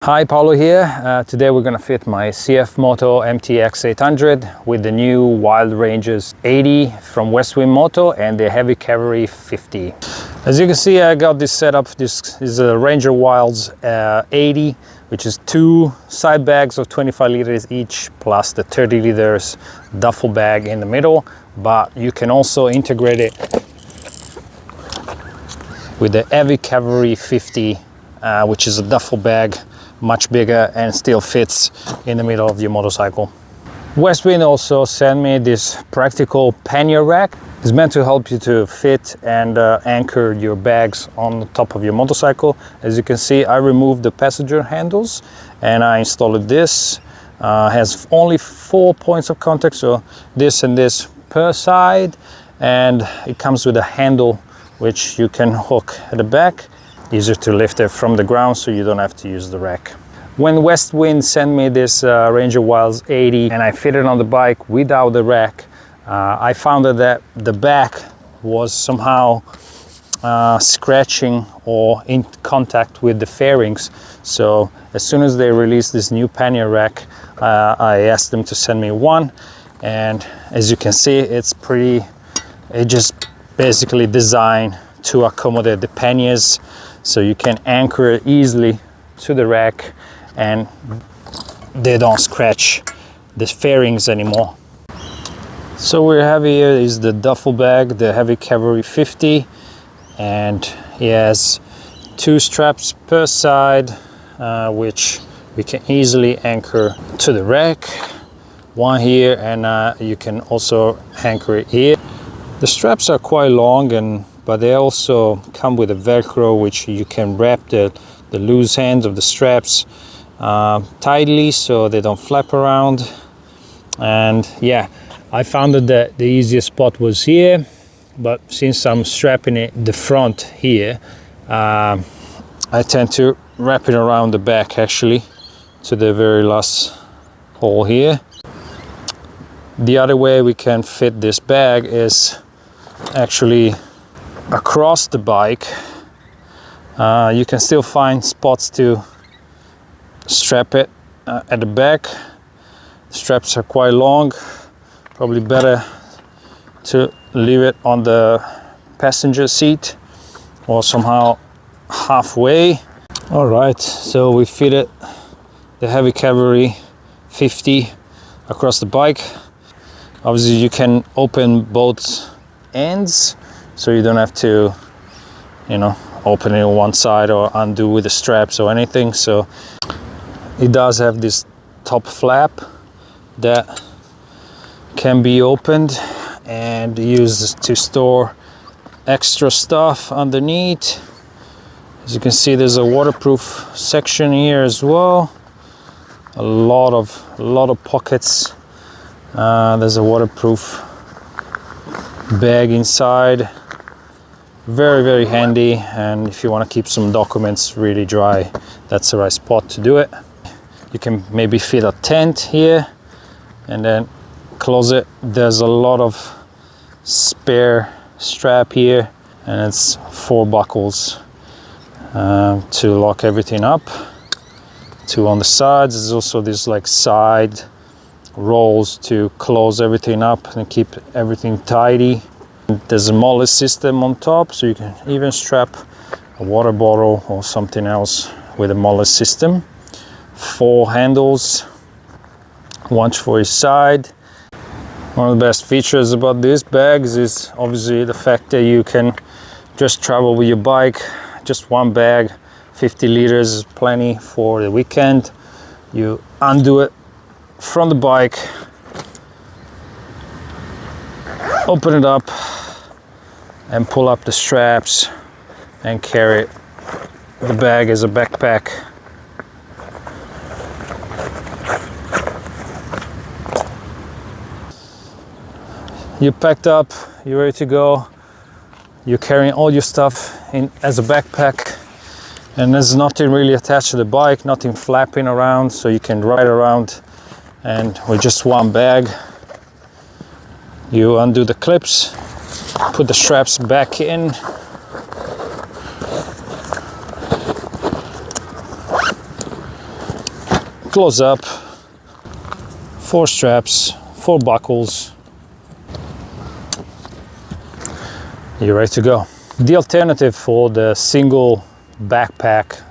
Hi, Paulo here. Today we're going to fit my CF Moto MTX 800 with the new Wild Rangers 80 from Westwind Moto and the Heavy Cavalry 50. As you can see, I got this setup. This is a Ranger Wilds 80, which is two side bags of 25 liters each, plus the 30 liters duffel bag in the middle. But you can also integrate it with the Heavy Cavalry 50, which is a duffel bag, much bigger and still fits in the middle of your motorcycle. Westwind also sent me this practical pannier rack. It's meant to help you to fit and anchor your bags on the top of your motorcycle. As you can see, I removed the passenger handles and I installed this. Has only 4 points of contact, so this and this per side, and it comes with a handle which you can hook at the back. Easier to lift it from the ground, so you don't have to use the rack. When Westwind sent me this Ranger Wilds 80 and I fitted on the bike without the rack, I found that the back was somehow scratching or in contact with the fairings. So as soon as they released this new pannier rack, I asked them to send me one, and as you can see, it just basically designed to accommodate the panniers, so you can anchor it easily to the rack and they don't scratch the fairings anymore. So what we have here is the duffel bag, the Heavy Cavalry 50, and it has 2 straps per side, which we can easily anchor to the rack. One here, and you can also anchor it here. The straps are quite long, but they also come with a Velcro, which you can wrap the loose ends of the straps tightly so they don't flap around. And yeah, I found that the easiest spot was here, but since I'm strapping it the front here, I tend to wrap it around the back actually to the very last hole here. The other way we can fit this bag is actually across the bike. You can still find spots to strap it at the back. The straps are quite long, probably better to leave it on the passenger seat or somehow halfway. All right, so we fitted the Heavy Cavalry 50 across the bike. Obviously you can open both ends, so you don't have to, open it on one side or undo with the straps or anything. So it does have this top flap that can be opened and used to store extra stuff underneath. As you can see, there's a waterproof section here as well. A lot of pockets. There's a waterproof bag inside. Very, very handy, and if you want to keep some documents really dry, that's the right spot to do it. You can maybe fit a tent here and then close it. There's a lot of spare strap here, and it's 4 buckles to lock everything up. 2 on the sides. There's also this side rolls to close everything up and keep everything tidy. There's a molly system on top, so you can even strap a water bottle or something else with a molly system. 4 handles, one for each side. One of the best features about these bags is obviously the fact that you can just travel with your bike. Just one bag, 50 liters is plenty for the weekend. You undo it from the bike, open it up and pull up the straps and carry the bag as a backpack. You're packed up, you're ready to go. You're carrying all your stuff in as a backpack, and there's nothing really attached to the bike, nothing flapping around, so you can ride around and with just one bag. You undo the clips, put the straps back in, close up, 4 straps, 4 buckles. You're ready to go. The alternative for the single backpack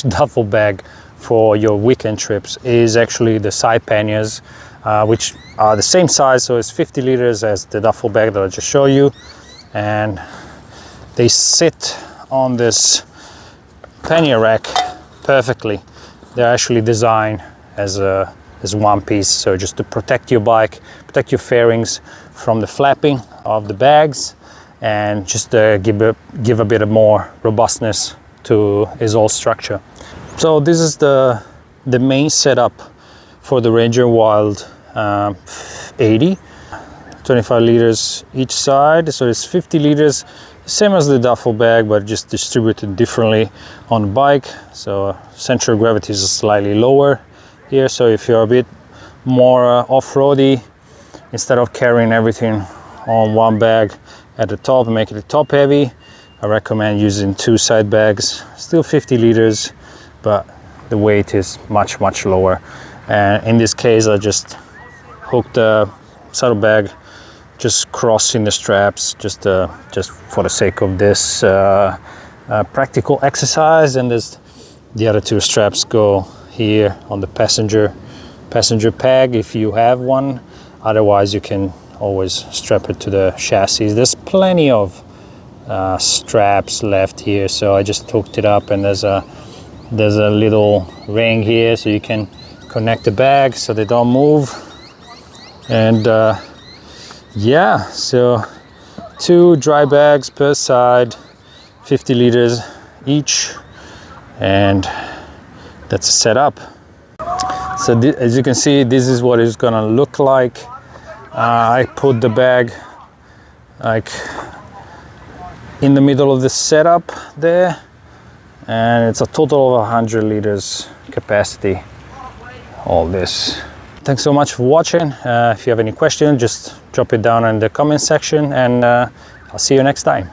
/ duffel bag for your weekend trips is actually the side panniers, which are the same size, so it's 50 liters as the duffel bag that I just showed you, and they sit on this pannier rack perfectly. They're actually designed as one piece, so just to protect your bike, protect your fairings from the flapping of the bags, and just give a bit of more robustness to its whole structure. So this is the main setup for the Ranger Wild 80, 25 liters each side, so it's 50 liters, same as the duffel bag, but just distributed differently on the bike. So center of gravity is slightly lower here, so if you're a bit more off-roady, instead of carrying everything on one bag at the top and making it top heavy, I recommend using 2 side bags, still 50 liters, but the weight is much lower. And in this case, I just hooked the saddlebag just crossing the straps, just for the sake of this practical exercise. And the other 2 straps go here on the passenger peg if you have one. Otherwise, you can always strap it to the chassis. There's plenty of straps left here, so I just hooked it up, and there's a little ring here so you can connect the bags so they don't move. And yeah, so 2 dry bags per side, 50 liters each, and that's a setup. So as you can see, this is what it's gonna look like. I put the bag like in the middle of the setup there, and it's a total of 100 liters capacity, all this. Thanks so much for watching. If you have any questions, just drop it down in the comment section, and I'll see you next time.